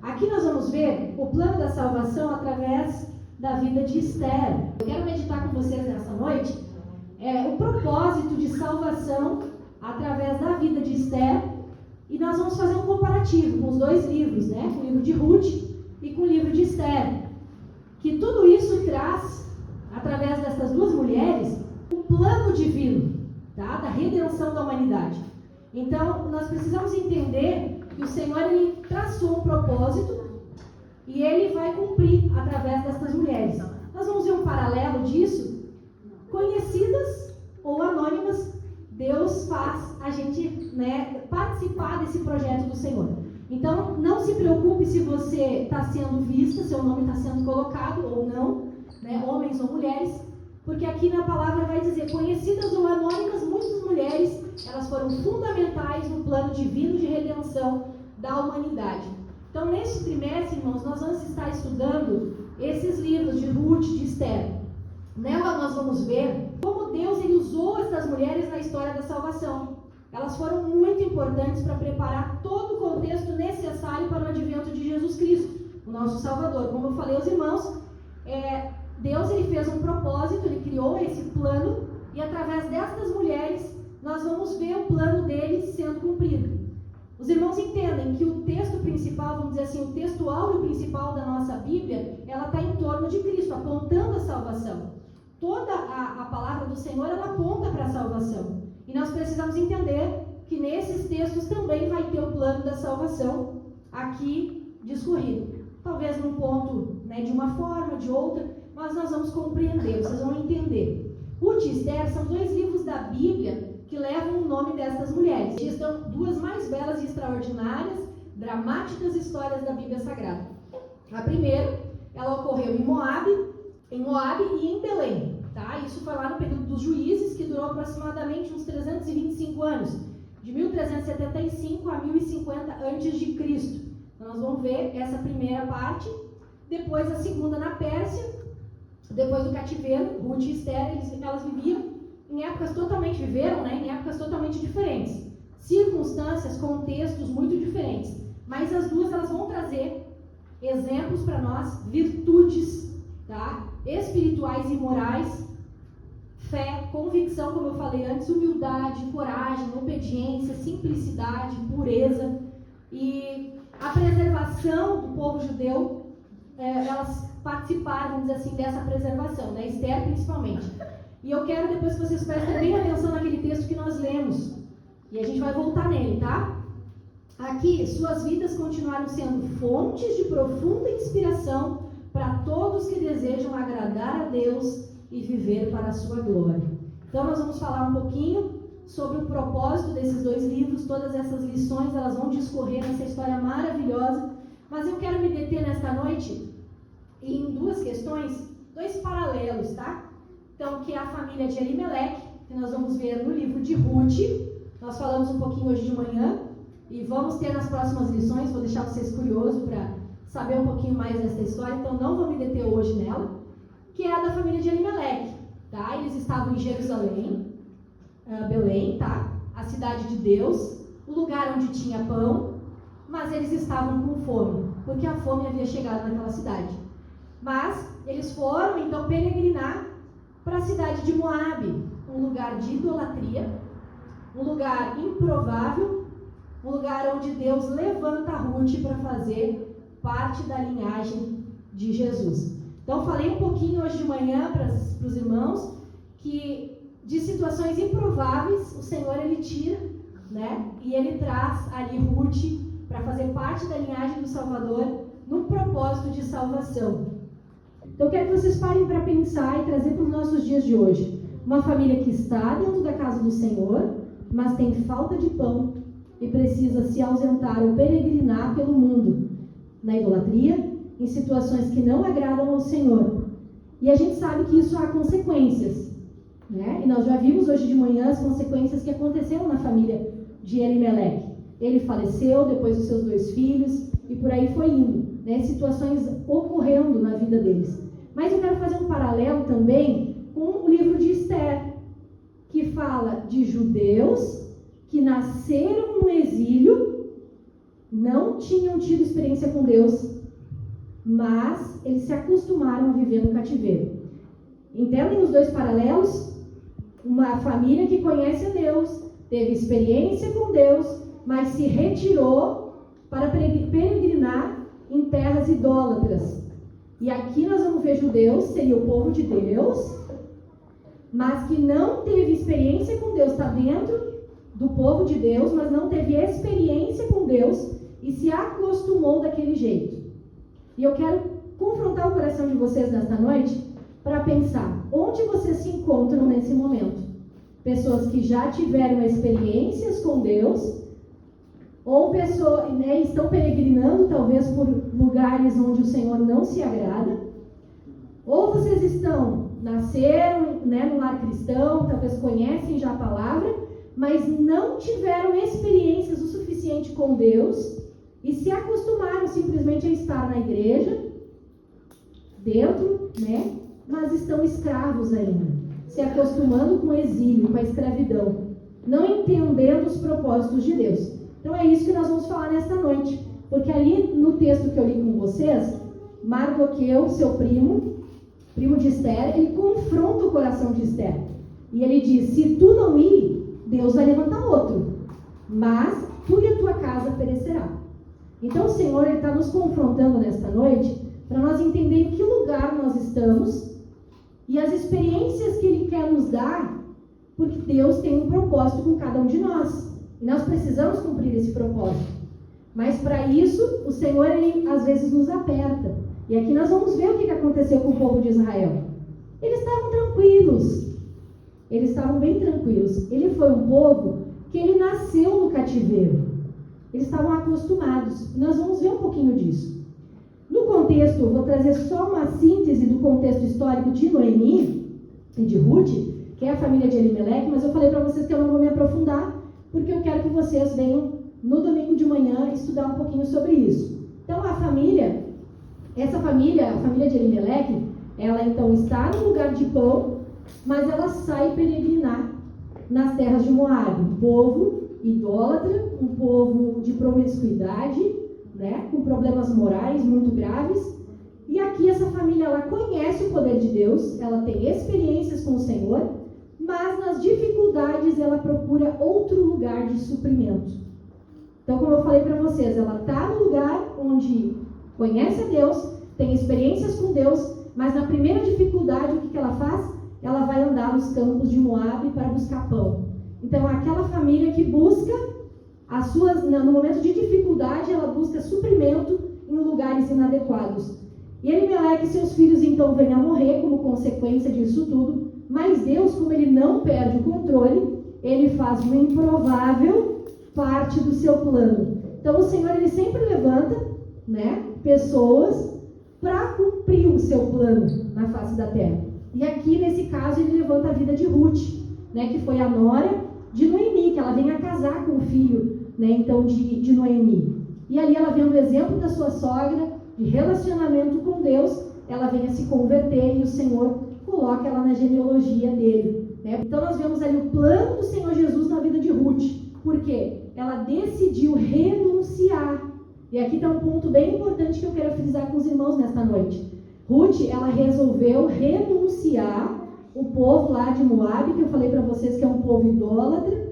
Aqui nós vamos ver o plano da salvação através da vida de Esther. Eu quero meditar com vocês nessa noite o propósito de salvação através da vida de Esther, e nós vamos fazer um comparativo com os dois livros, né? Com o livro de Ruth e com o livro de Esther, que tudo isso traz, através dessas duas mulheres, um plano divino, tá? Da redenção da humanidade. Então, nós precisamos entender que o Senhor, Ele traçou um propósito e Ele vai cumprir através dessas mulheres. Nós vamos ver um paralelo disso, conhecidas ou anônimas. Deus faz a gente, participar desse projeto do Senhor. Então, não se preocupe se você está sendo vista, seu nome está sendo colocado ou não, né, homens ou mulheres, porque aqui na palavra vai dizer, conhecidas ou anônimas, muitas mulheres, elas foram fundamentais no plano divino de redenção da humanidade. Então, neste trimestre, irmãos, nós vamos estar estudando esses livros de Ruth, de Esther. Nela nós vamos ver como Deus ele usou essas mulheres na história da salvação. Elas foram muito importantes para preparar todo o contexto necessário para o advento de Jesus Cristo, o nosso Salvador. Como eu falei aos irmãos, Deus ele fez um propósito, ele criou esse plano, e através destas mulheres nós vamos ver o plano dele sendo cumprido. Os irmãos entendem que o texto principal, vamos dizer assim, o texto áureo principal da nossa Bíblia, ela está em torno de Cristo, apontando a salvação. Toda a palavra do Senhor, ela aponta para a salvação. E nós precisamos entender que nesses textos também vai ter o plano da salvação aqui discorrido. Talvez num ponto, de uma forma, de outra, mas nós vamos compreender, vocês vão entender. Ruth e Esther são dois livros da Bíblia que levam o nome destas mulheres. Estão duas mais belas e extraordinárias, dramáticas histórias da Bíblia Sagrada. A primeira, ela ocorreu em Moabe e em Belém. Tá? Isso foi lá no período dos Juízes, que durou aproximadamente uns 325 anos, de 1375 a 1050 a.C. Então, nós vamos ver essa primeira parte. Depois a segunda na Pérsia, depois do cativeiro. Ruth e Esther, elas viveram em épocas totalmente diferentes, circunstâncias, contextos muito diferentes, mas as duas elas vão trazer exemplos para nós, virtudes, tá? Espirituais e morais, fé, convicção, como eu falei antes, humildade, coragem, obediência, simplicidade, pureza e a preservação do povo judeu. Elas participaram, vamos dizer assim, dessa preservação, né? Esther principalmente. E eu quero depois que vocês prestem bem atenção naquele texto que nós lemos, e a gente vai voltar nele, tá? Aqui, suas vidas continuaram sendo fontes de profunda inspiração para todos que desejam agradar a Deus e viver para a sua glória. Então nós vamos falar um pouquinho sobre o propósito desses dois livros. Todas essas lições elas vão discorrer nessa história maravilhosa, mas eu quero me deter nesta noite em duas questões, dois paralelos, tá? Então, que é a família de Elimeleque, que nós vamos ver no livro de Ruth. Nós falamos um pouquinho hoje de manhã e vamos ter nas próximas lições. Vou deixar vocês curiosos para saber um pouquinho mais dessa história, então não vou me deter hoje nela, que é a da família de Elimeleque, tá? Eles estavam em Jerusalém, Belém, tá? A cidade de Deus, o lugar onde tinha pão, mas eles estavam com fome, porque a fome havia chegado naquela cidade. Mas eles foram então peregrinar para a cidade de Moabe, um lugar de idolatria, um lugar improvável, um lugar onde Deus levanta Ruth para fazer parte da linhagem de Jesus. Então, falei um pouquinho hoje de manhã para os irmãos que de situações improváveis o Senhor ele tira, né? E ele traz ali Ruth para fazer parte da linhagem do Salvador no propósito de salvação. Então, eu quero que vocês parem para pensar e trazer para os nossos dias de hoje. Uma família que está dentro da casa do Senhor, mas tem falta de pão e precisa se ausentar ou peregrinar pelo mundo, na idolatria, em situações que não agradam ao Senhor. E a gente sabe que isso há consequências, né? E nós já vimos hoje de manhã as consequências que aconteceram na família de Elimeleque. Ele faleceu depois dos seus 2 filhos e por aí foi indo, né? Situações ocorrendo na vida deles. Mas eu quero fazer um paralelo também com o livro de Esther, que fala de judeus que nasceram no exílio não tinham tido experiência com Deus, mas eles se acostumaram a viver no cativeiro. Entendem os dois paralelos? Uma família que conhece a Deus, teve experiência com Deus, mas se retirou para peregrinar em terras idólatras. E aqui nós vamos ver judeus, seria o povo de Deus, mas que não teve experiência com Deus, está dentro do povo de Deus, mas não teve experiência com Deus e se acostumou daquele jeito. E eu quero confrontar o coração de vocês nesta noite para pensar, onde vocês se encontram nesse momento? Pessoas que já tiveram experiências com Deus, ou pessoas, estão peregrinando talvez por lugares onde o Senhor não se agrada, ou vocês nasceram no lar cristão, talvez conhecem já a palavra, mas não tiveram experiências o suficiente com Deus e se acostumaram simplesmente a estar na igreja, dentro, mas estão escravos ainda, se acostumando com o exílio, com a escravidão, não entendendo os propósitos de Deus. Então é isso que nós vamos falar nesta noite, porque ali no texto que eu li com vocês, Mardoqueu, seu primo de Esther, ele confronta o coração de Esther. E ele diz, se tu não ir, Deus vai levantar outro, mas tu e a tua casa perecerá. Então o Senhor está nos confrontando nesta noite, para nós entender em que lugar nós estamos, e as experiências que Ele quer nos dar, porque Deus tem um propósito com cada um de nós. E nós precisamos cumprir esse propósito. Mas para isso, o Senhor, Ele às vezes nos aperta. E aqui nós vamos ver o que aconteceu com o povo de Israel. Eles estavam tranquilos. Eles estavam bem tranquilos. Ele foi um povo que ele nasceu no cativeiro. Eles estavam acostumados. E nós vamos ver um pouquinho disso. No contexto, vou trazer só uma síntese do contexto histórico de Noemi e de Ruth, que é a família de Elimeleque, mas eu falei para vocês que eu não vou me aprofundar, porque eu quero que vocês venham no domingo de manhã estudar um pouquinho sobre isso. Então, a família de Elimeleque, ela então está no lugar de pão, mas ela sai peregrinar nas terras de Moabe, um povo idólatra, um povo de promiscuidade, com problemas morais muito graves. E aqui essa família, ela conhece o poder de Deus, ela tem experiências com o Senhor, mas nas dificuldades ela procura outro lugar de suprimento. Então, como eu falei para vocês, ela está no lugar onde conhece a Deus, tem experiências com Deus, mas na primeira dificuldade, o que ela faz? Ela vai andar nos campos de Moabe para buscar pão. Então, aquela família que busca no momento de dificuldade, ela busca suprimento em lugares inadequados. E Elimeleque e seus filhos então vêm a morrer como consequência disso tudo, mas Deus, como Ele não perde o controle, Ele faz o improvável parte do seu plano. Então o Senhor, Ele sempre levanta pessoas para cumprir o seu plano na face da terra. E aqui nesse caso Ele levanta a vida de Ruth, que foi a nora de Noemi, que ela vem a casar com o filho então de Noemi. E ali ela vendo o exemplo da sua sogra, de relacionamento com Deus, ela vem a se converter e o Senhor coloca ela na genealogia dele. Então nós vemos ali o plano do Senhor Jesus na vida de Ruth. Por quê? Ela decidiu renunciar. E aqui está um ponto bem importante que eu quero frisar com os irmãos nesta noite. Ruth, ela resolveu renunciar o povo lá de Moabe, que eu falei para vocês que é um povo idólatra,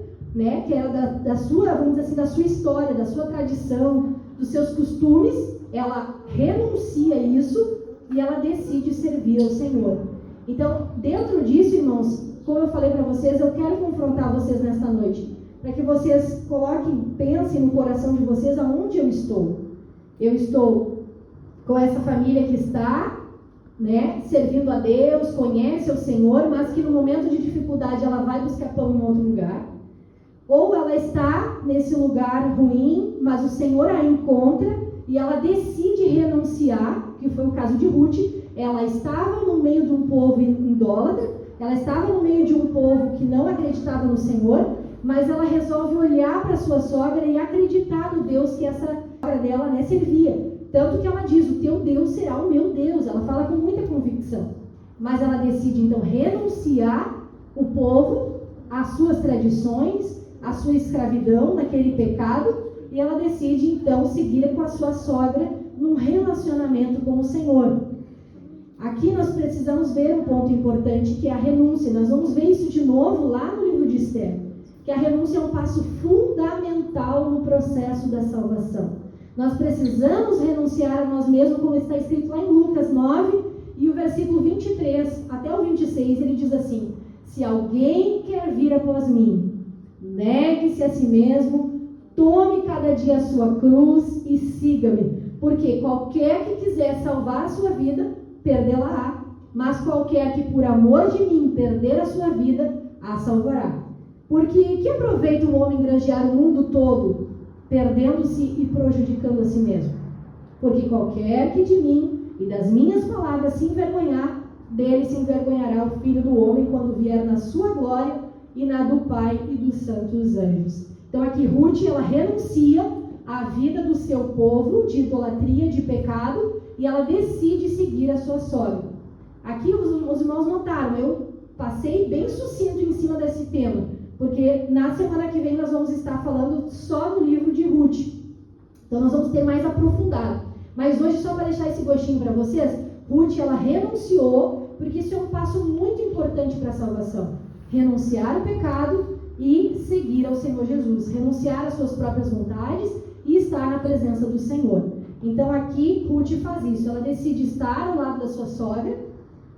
que era da sua, vamos dizer assim, da sua história, da sua tradição, dos seus costumes. Ela renuncia isso e ela decide servir ao Senhor. Então, dentro disso, irmãos, como eu falei para vocês, eu quero confrontar vocês nesta noite, para que vocês pensem no coração de vocês aonde eu estou. Eu estou com essa família que está servindo a Deus, conhece o Senhor, mas que no momento de dificuldade ela vai buscar pão em outro lugar. Ou ela está nesse lugar ruim, mas o Senhor a encontra e ela decide renunciar, que foi o caso de Ruth. Ela estava no meio de um povo idólatra, ela estava no meio de um povo que não acreditava no Senhor, mas ela resolve olhar para sua sogra e acreditar no Deus que essa sogra dela servia. Tanto que ela diz, o teu Deus será o meu Deus. Ela fala com muita convicção. Mas ela decide então renunciar o povo às suas tradições, à sua escravidão naquele pecado, e ela decide então seguir com a sua sogra num relacionamento com o Senhor. Aqui nós precisamos ver um ponto importante, que é a renúncia. Nós vamos ver isso de novo lá no livro de Esther, que a renúncia é um passo fundamental no processo da salvação. Nós precisamos renunciar a nós mesmos, como está escrito lá em Lucas 9, e o versículo 23 até o 26, ele diz assim: se alguém quer vir após mim, negue-se a si mesmo, tome cada dia a sua cruz e siga-me. Porque qualquer que quiser salvar a sua vida, perdê-la-á. Mas qualquer que por amor de mim perder a sua vida, a salvará. Porque que aproveita um homem granjear o mundo todo, perdendo-se e prejudicando a si mesmo? Porque qualquer que de mim e das minhas palavras se envergonhar, dele se envergonhará o Filho do Homem quando vier na sua glória e na do Pai e dos santos anjos. Então aqui Ruth, ela renuncia à vida do seu povo de idolatria, de pecado, e ela decide seguir a sua sogra. Aqui os irmãos notaram, eu passei bem sucinto em cima desse tema, porque na semana que vem nós vamos estar falando só do livro de Ruth. Então nós vamos ter mais aprofundado. Mas hoje, só para deixar esse gostinho para vocês, Ruth, ela renunciou, porque isso é um passo muito importante para a salvação. Renunciar ao pecado e seguir ao Senhor Jesus. Renunciar às suas próprias vontades e estar na presença do Senhor. Então aqui Ruth faz isso. Ela decide estar ao lado da sua sogra,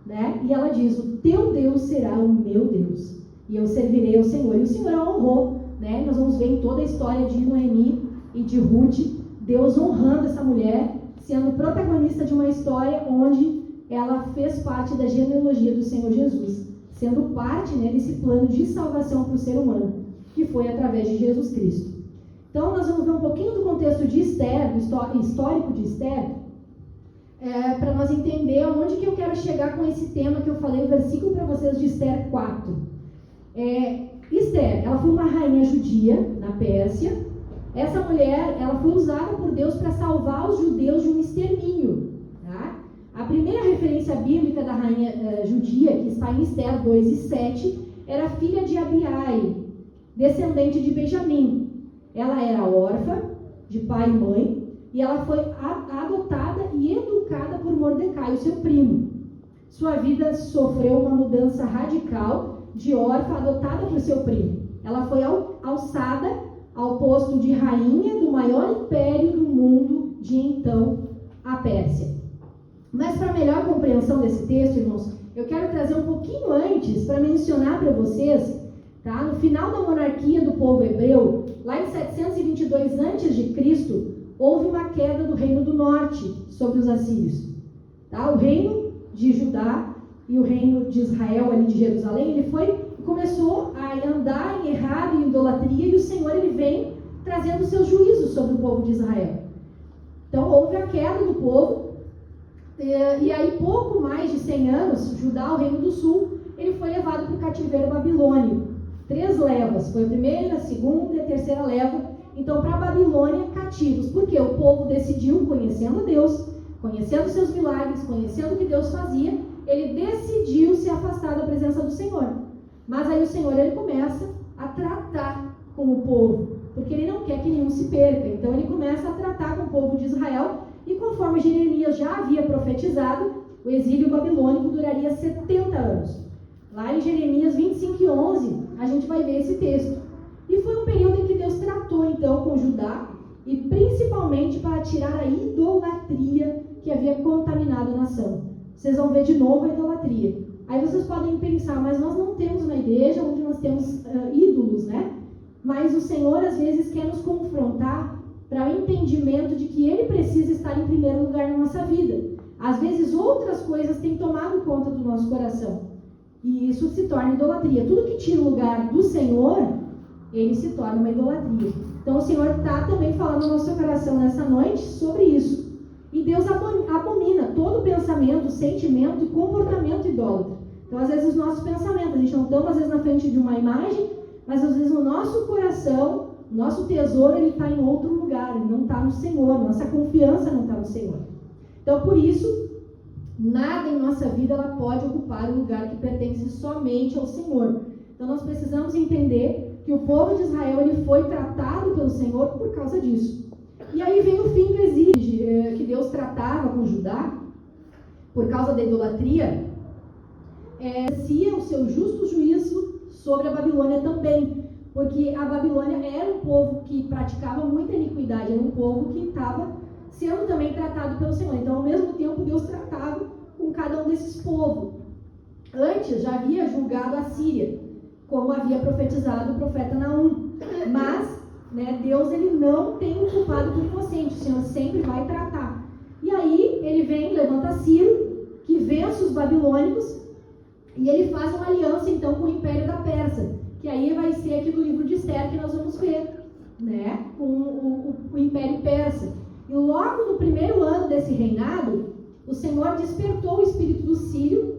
né? E ela diz: o teu Deus será o meu Deus, e eu servirei ao Senhor. E o Senhor a honrou, né? Nós vamos ver em toda a história de Noemi e de Ruth, Deus honrando essa mulher, sendo protagonista de uma história onde ela fez parte da genealogia do Senhor Jesus, sendo parte, né, desse plano de salvação para o ser humano, que foi através de Jesus Cristo. Então nós vamos ver um pouquinho do contexto de Esther, do histórico de Esther, para nós entender onde que eu quero chegar com esse tema que eu falei, o versículo para vocês de Esther 4. Esther, ela foi uma rainha judia na Pérsia. Essa mulher, ela foi usada por Deus para salvar os judeus de um extermínio. Tá? A primeira referência bíblica da rainha judia, que está em Esther 2 e 7, era filha de Abiai, descendente de Benjamim. Ela era órfã, de pai e mãe, e ela foi adotada e educada por Mordecai, o seu primo. Sua vida sofreu uma mudança radical, de órfã adotada por seu primo. Ela foi alçada ao posto de rainha do maior império do mundo de então, a Pérsia. Mas para melhor compreensão desse texto, irmãos, eu quero trazer um pouquinho antes para mencionar para vocês, tá? No final da monarquia do povo hebreu, lá em 722 a.C., houve uma queda do reino do norte sobre os assírios. Tá? O reino de Judá e o reino de Israel, ali de Jerusalém, ele começou a andar em errado, em idolatria, e o Senhor ele vem trazendo seus juízos sobre o povo de Israel. Então houve a queda do povo, e aí pouco mais de 100 anos, Judá, o reino do sul, ele foi levado para o cativeiro babilônio. 3 levas, foi a primeira, a segunda e a terceira leva, então para a Babilônia, cativos. Porque o povo decidiu, conhecendo Deus, conhecendo seus milagres, conhecendo o que Deus fazia, ele decidiu se afastar da presença do Senhor. Mas aí o Senhor ele começa a tratar com o povo, porque ele não quer que nenhum se perca. Então ele começa a tratar com o povo de Israel, e conforme Jeremias já havia profetizado, o exílio babilônico duraria 70 anos. Lá em Jeremias 25:11, a gente vai ver esse texto. E foi um período em que Deus tratou então com Judá, e principalmente para tirar a idolatria que havia contaminado a nação. Vocês vão ver de novo a idolatria. Aí vocês podem pensar, mas nós não temos uma igreja onde nós temos ídolos, né? Mas o Senhor às vezes quer nos confrontar para o entendimento de que Ele precisa estar em primeiro lugar na nossa vida. Às vezes outras coisas têm tomado conta do nosso coração, e isso se torna idolatria. Tudo que tira o lugar do Senhor, ele se torna uma idolatria. Então o Senhor está também falando no nosso coração nessa noite sobre isso. E Deus abomina todo pensamento, sentimento e comportamento idólatra. Então às vezes os nossos pensamentos, a gente não está às vezes na frente de uma imagem, mas às vezes o nosso coração, o nosso tesouro, ele está em outro lugar, ele não está no Senhor, nossa confiança não está no Senhor. Então por isso, nada em nossa vida ela pode ocupar o lugar que pertence somente ao Senhor. Então nós precisamos entender que o povo de Israel ele foi tratado pelo Senhor por causa disso. E aí vem o fim do exílio, que Deus tratava com Judá, por causa da idolatria, exercia o seu justo juízo sobre a Babilônia também, porque a Babilônia era um povo que praticava muita iniquidade, era um povo que estava sendo também tratado pelo Senhor. Então, ao mesmo tempo, Deus tratava com cada um desses povos. Antes, já havia julgado a Síria, como havia profetizado o profeta Naum. Mas, Deus ele não tem um culpado por inocente, o Senhor sempre vai tratar. E aí, ele vem, levanta Ciro, que vence os babilônicos, e ele faz uma aliança, então, com o Império da Pérsia, que aí vai ser aqui do livro de Esther que nós vamos ver, com o Império Persa. E logo no primeiro ano desse reinado, o Senhor despertou o espírito do Ciro,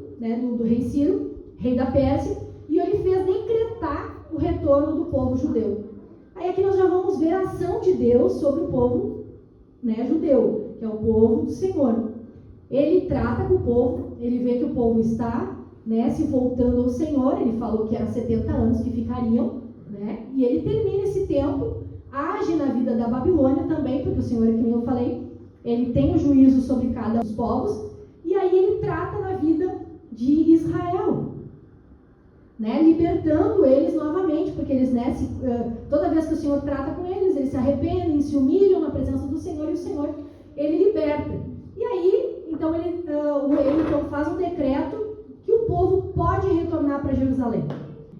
do rei Ciro, rei da Pérsia, e ele fez decretar o retorno do povo judeu. Aí aqui nós já vamos ver a ação de Deus sobre o povo judeu, que é o povo do Senhor. Ele trata com o povo, ele vê que o povo está se voltando ao Senhor, ele falou que eram 70 anos que ficariam, e ele termina esse tempo, age na vida da Babilônia também, porque o Senhor, como eu falei, ele tem o juízo sobre cada um dos povos, e aí ele trata na vida de Israel, libertando eles novamente, porque eles, toda vez que o Senhor trata com eles se arrependem, se humilham na presença do Senhor, e o Senhor, ele liberta. E aí, então, o rei então, faz um decreto que o povo pode retornar para Jerusalém.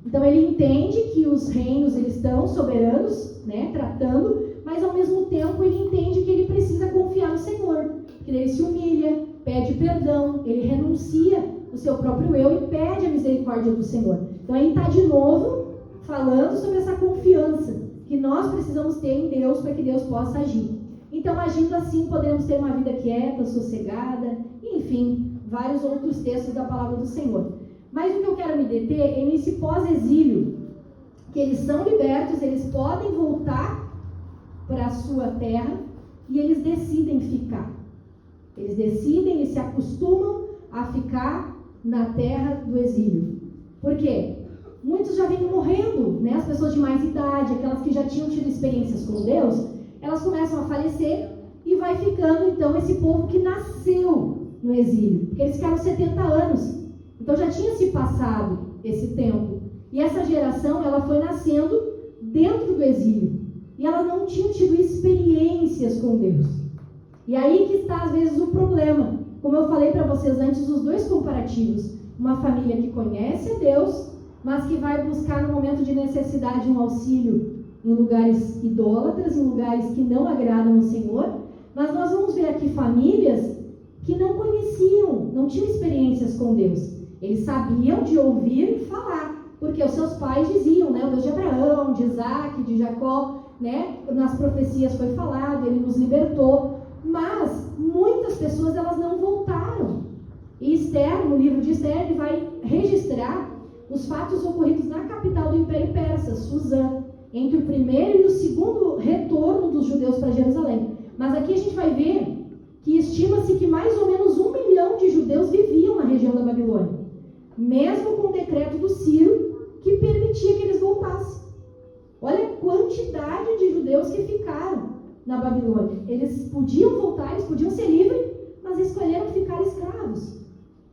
Então, ele entende que os reinos eles estão soberanos, tratando, mas, ao mesmo tempo, ele entende que ele precisa confiar no Senhor, que ele se humilha, pede perdão, ele renuncia o seu próprio eu e pede a misericórdia do Senhor. Então, ele está de novo falando sobre essa confiança que nós precisamos ter em Deus para que Deus possa agir. Então, agindo assim, podemos ter uma vida quieta, sossegada, enfim, vários outros textos da palavra do Senhor. Mas o que eu quero me deter é nesse pós-exílio, que eles são libertos, eles podem voltar para a sua terra e eles decidem ficar. Eles se acostumam a ficar na terra do exílio. Por quê? Muitos já vêm morrendo, as pessoas de mais idade, aquelas que já tinham tido experiências com Deus, elas começam a falecer e vai ficando, então, esse povo que nasceu no exílio. Porque eles ficaram 70 anos. Então, já tinha se passado esse tempo. E essa geração, ela foi nascendo dentro do exílio. E ela não tinha tido experiências com Deus. E aí que está, às vezes, o problema. Como eu falei para vocês antes, os dois comparativos. Uma família que conhece a Deus, mas que vai buscar no momento de necessidade um auxílio em lugares idólatras, em lugares que não agradam o Senhor. Mas nós vamos ver aqui famílias que não conheciam, não tinham experiências com Deus. Eles sabiam de ouvir e falar, porque os seus pais diziam, o Deus de Abraão, de Isaac, de Jacó, nas profecias foi falado, ele nos libertou. Mas muitas pessoas elas não voltaram. E Esther, no livro de Esther, ele vai registrar os fatos ocorridos na capital do Império Persa, Suzã, entre o primeiro e o segundo retorno dos judeus para Jerusalém. Mas aqui a gente vai ver que estima-se que mais ou menos 1 milhão de judeus viviam na região da Babilônia, mesmo com o decreto do Ciro, que permitia que eles voltassem. Olha a quantidade de judeus que ficaram na Babilônia. Eles podiam voltar, eles podiam ser livres, mas escolheram ficar escravos.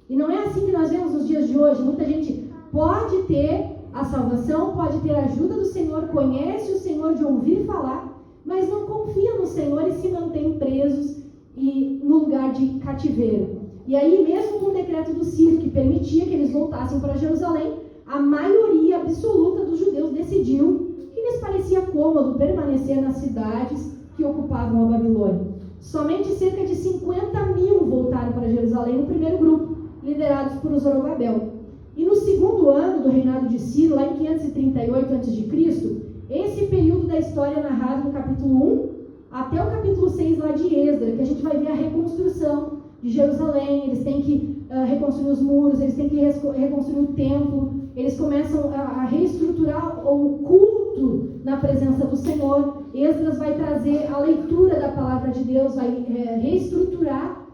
E não é assim que nós vemos nos dias de hoje. Muita gente pode ter a salvação, pode ter a ajuda do Senhor, conhece o Senhor de ouvir falar, mas não confia no Senhor e se mantém presos e no lugar de cativeiro. E aí, mesmo com o decreto do Ciro, que permitia que eles voltassem para Jerusalém, a maioria absoluta dos judeus decidiu que lhes parecia cômodo permanecer nas cidades que ocupavam a Babilônia. Somente cerca de 50 mil voltaram para Jerusalém no primeiro grupo, liderados por Zorobabel. E no segundo ano do reinado de Ciro, lá em 538 a.C., esse período da história é narrado no capítulo 1 até o capítulo 6 lá de Esdras, que a gente vai ver a reconstrução de Jerusalém. Eles têm que reconstruir os muros, eles têm que reconstruir o templo, eles começam a reestruturar o culto na presença do Senhor. Esdras vai trazer a leitura da palavra de Deus, vai reestruturar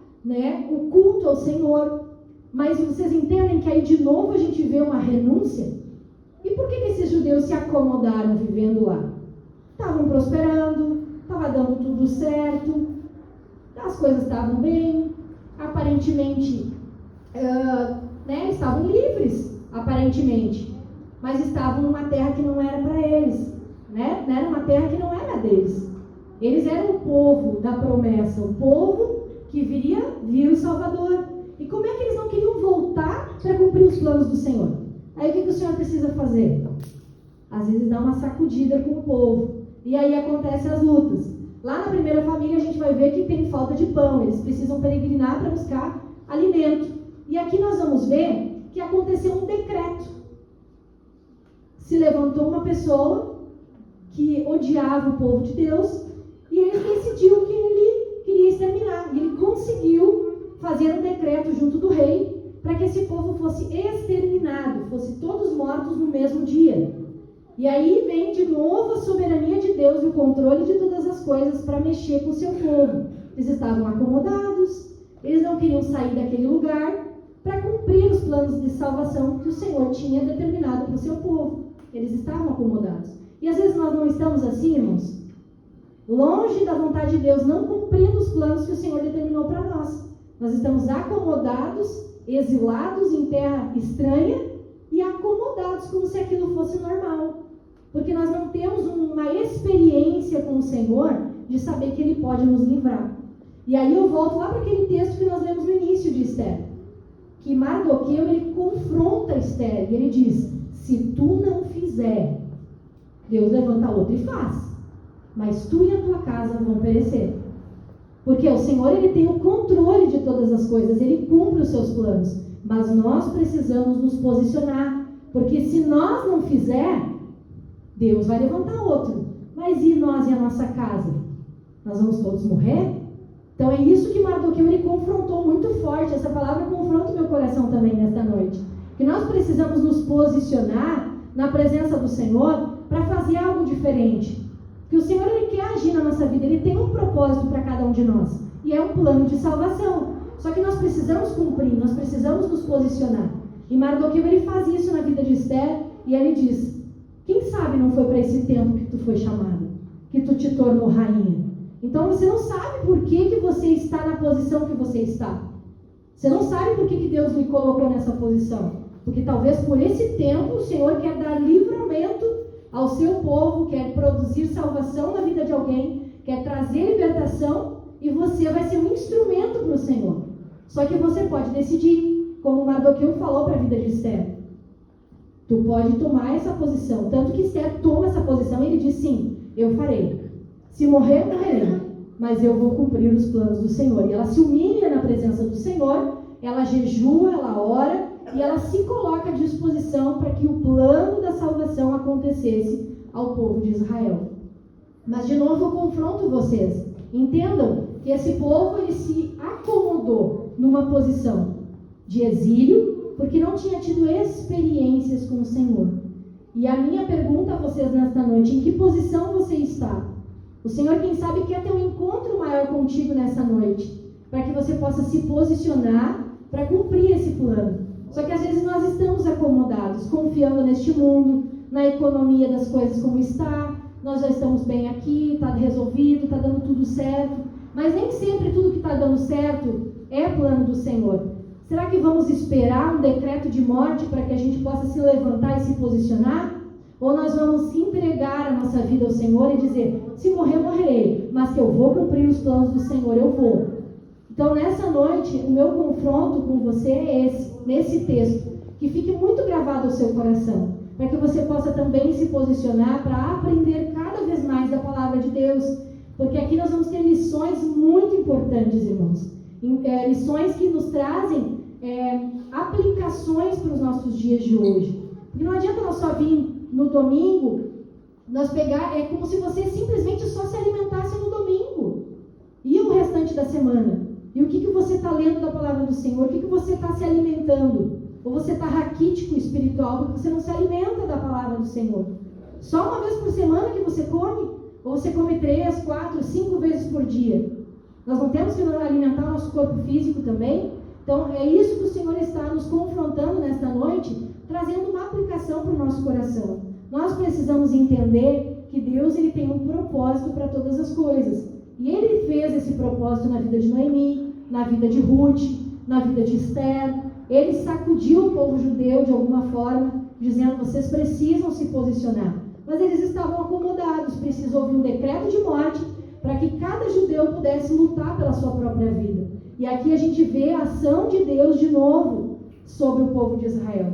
o culto ao Senhor. Mas vocês entendem que aí de novo a gente vê uma renúncia? E por que esses judeus se acomodaram vivendo lá? Estavam prosperando, estava dando tudo certo, as coisas estavam bem, aparentemente, estavam livres, aparentemente, mas estavam numa terra que não era para eles, né? Era uma terra que não era deles. Eles eram o povo da promessa, o povo que vir o Salvador. E como é que eles não queriam voltar para cumprir os planos do Senhor? Aí o que o Senhor precisa fazer? Às vezes dá uma sacudida com o povo. E aí acontecem as lutas. Lá na primeira família a gente vai ver que tem falta de pão. Eles precisam peregrinar para buscar alimento. E aqui nós vamos ver que aconteceu um decreto. Se levantou uma pessoa que odiava o povo de Deus e ele decidiu que ele queria exterminar. E ele conseguiu fazer um decreto junto do rei para que esse povo fosse exterminado, fosse todos mortos no mesmo dia. E aí vem de novo a soberania de Deus e o controle de todas as coisas para mexer com o seu povo. Eles estavam acomodados, eles não queriam sair daquele lugar para cumprir os planos de salvação que o Senhor tinha determinado para o seu povo. Eles estavam acomodados. E às vezes nós não estamos assim, irmãos, longe da vontade de Deus, não cumprindo os planos que o Senhor determinou para nós. Nós estamos acomodados, exilados em terra estranha e acomodados como se aquilo fosse normal. Porque nós não temos uma experiência com o Senhor de saber que Ele pode nos livrar. E aí eu volto lá para aquele texto que nós lemos no início de Esther. Que Mardoqueu, ele confronta Esther e ele diz: se tu não fizer, Deus levanta outro e faz. Mas tu e a tua casa vão perecer. Porque o Senhor, Ele tem o controle de todas as coisas, Ele cumpre os seus planos. Mas nós precisamos nos posicionar. Porque se nós não fizer, Deus vai levantar outro. Mas e nós e a nossa casa? Nós vamos todos morrer? Então é isso que Mardoqueu ele confrontou muito forte. Essa palavra confronta o meu coração também nesta noite. Que nós precisamos nos posicionar na presença do Senhor para fazer algo diferente. Que o Senhor ele quer agir na nossa vida, Ele tem um propósito para cada um de nós. E é um plano de salvação. Só que nós precisamos cumprir, nós precisamos nos posicionar. E Mardoqueu ele faz isso na vida de Esther e ele diz: quem sabe não foi para esse tempo que tu foi chamada, que tu te tornou rainha. Então você não sabe por que você está na posição que você está. Você não sabe por que Deus lhe colocou nessa posição. Porque talvez por esse tempo o Senhor quer dar livramento ao seu povo, quer produzir salvação na vida de alguém, quer trazer libertação, e você vai ser um instrumento para o Senhor. Só que você pode decidir, como Mardoqueu falou para a vida de Esther. Tu pode tomar essa posição. Tanto que Esther toma essa posição e ele diz: sim, eu farei. Se morrer, morrerei, mas eu vou cumprir os planos do Senhor. E ela se humilha na presença do Senhor, ela jejua, ela ora, e ela se coloca à disposição para que o plano da salvação acontecesse ao povo de Israel. Mas de novo eu confronto vocês. Entendam que esse povo ele se acomodou numa posição de exílio, porque não tinha tido experiências com o Senhor. E a minha pergunta a vocês nesta noite: em que posição você está? O Senhor, quem sabe, quer ter um encontro maior contigo nessa noite, para que você possa se posicionar para cumprir esse plano. Só que às vezes nós estamos acomodados, confiando neste mundo, na economia das coisas como está, nós já estamos bem aqui, está resolvido, está dando tudo certo, mas nem sempre tudo que está dando certo é plano do Senhor. Será que vamos esperar um decreto de morte para que a gente possa se levantar e se posicionar? Ou nós vamos entregar a nossa vida ao Senhor e dizer: se morrer, morrerei, mas que eu vou cumprir os planos do Senhor, eu vou. Então, nessa noite, o meu confronto com você é esse, nesse texto, que fique muito gravado ao seu coração, para que você possa também se posicionar para aprender cada vez mais da palavra de Deus, porque aqui nós vamos ter lições muito importantes, irmãos, lições que nos trazem aplicações para os nossos dias de hoje. Porque não adianta nós só vir no domingo, nós pegar, é como se você simplesmente só se alimentasse no domingo, e o restante da semana. E o que você está lendo da palavra do Senhor? O que você está se alimentando? Ou você está raquítico espiritual porque você não se alimenta da palavra do Senhor? Só uma vez por semana que você come? Ou você come 3, 4, 5 vezes por dia? Nós não temos que alimentar o nosso corpo físico também? Então, é isso que o Senhor está nos confrontando nesta noite, trazendo uma aplicação para o nosso coração. Nós precisamos entender que Deus ele tem um propósito para todas as coisas. E Ele fez esse propósito na vida de Noemi, na vida de Ruth, na vida de Esther. Ele sacudiu o povo judeu de alguma forma, dizendo: vocês precisam se posicionar. Mas eles estavam acomodados, precisou ouvir um decreto de morte para que cada judeu pudesse lutar pela sua própria vida. E aqui a gente vê a ação de Deus de novo sobre o povo de Israel.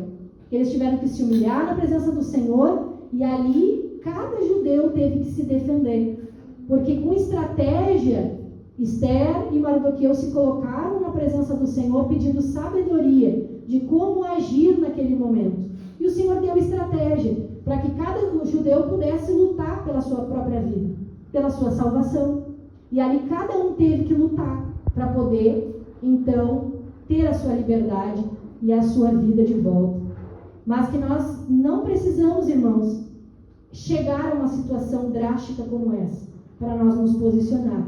Eles tiveram que se humilhar na presença do Senhor, e ali cada judeu teve que se defender. Porque com estratégia, Esther e Mardoqueu se colocaram na presença do Senhor pedindo sabedoria de como agir naquele momento. E o Senhor deu estratégia para que cada judeu pudesse lutar pela sua própria vida, pela sua salvação. E ali cada um teve que lutar para poder, então, ter a sua liberdade e a sua vida de volta. Mas que nós não precisamos, irmãos, chegar a uma situação drástica como essa, para nós nos posicionar,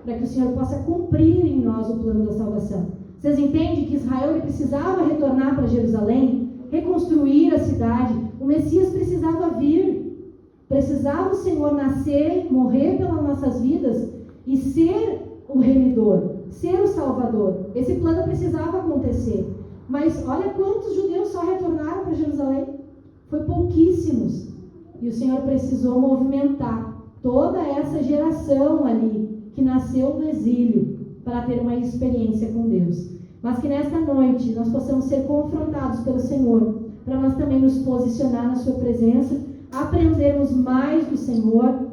para que o Senhor possa cumprir em nós o plano da salvação. Vocês entendem que Israel ele precisava retornar para Jerusalém, reconstruir a cidade, o Messias precisava vir, precisava o Senhor nascer, morrer pelas nossas vidas e ser o remidor, ser o salvador. Esse plano precisava acontecer. Mas olha quantos judeus só retornaram para Jerusalém. Foi pouquíssimos. E o Senhor precisou movimentar toda essa geração ali que nasceu no exílio para ter uma experiência com Deus. Mas que nesta noite nós possamos ser confrontados pelo Senhor, para nós também nos posicionar na sua presença, aprendermos mais do Senhor,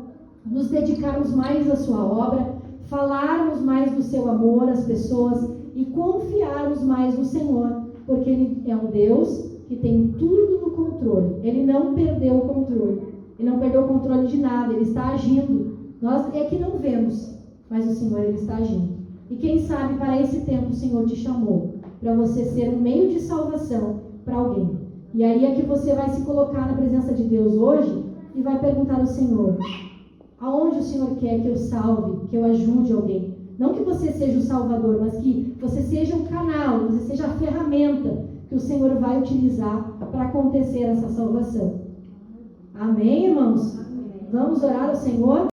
nos dedicarmos mais à sua obra, falarmos mais do seu amor às pessoas e confiarmos mais no Senhor, porque Ele é um Deus que tem tudo no controle. Ele não perdeu o controle. Ele não perdeu o controle de nada. Ele está agindo. Nós é que não vemos, mas o Senhor ele está agindo. E quem sabe para esse tempo o Senhor te chamou para você ser um meio de salvação para alguém. E aí é que você vai se colocar na presença de Deus hoje e vai perguntar ao Senhor: aonde o Senhor quer que eu salve, que eu ajude alguém? Não que você seja o salvador, mas que você seja o canal, você seja a ferramenta que o Senhor vai utilizar para acontecer essa salvação. Amém, irmãos? Amém. Vamos orar ao Senhor?